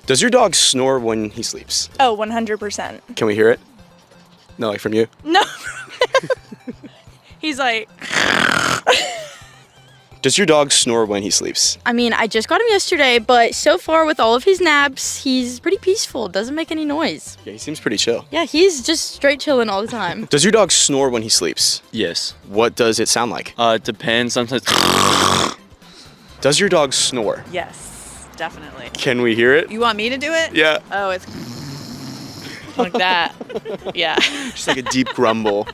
Does your dog snore when he sleeps? Oh, 100%. Can we hear it? No, like from you? No. He's like, Does your dog snore when he sleeps? I mean, I just got him yesterday, but so far with all of his naps, he's pretty peaceful. Doesn't make any noise. Yeah, he seems pretty chill. Yeah, he's just straight chilling all the time. Does your dog snore when he sleeps? Yes. What does it sound like? It depends. Sometimes. Does your dog snore? yes, definitely. Can we hear it? You want me to do it? Yeah, Oh, it's like that. Yeah. just like a deep grumble.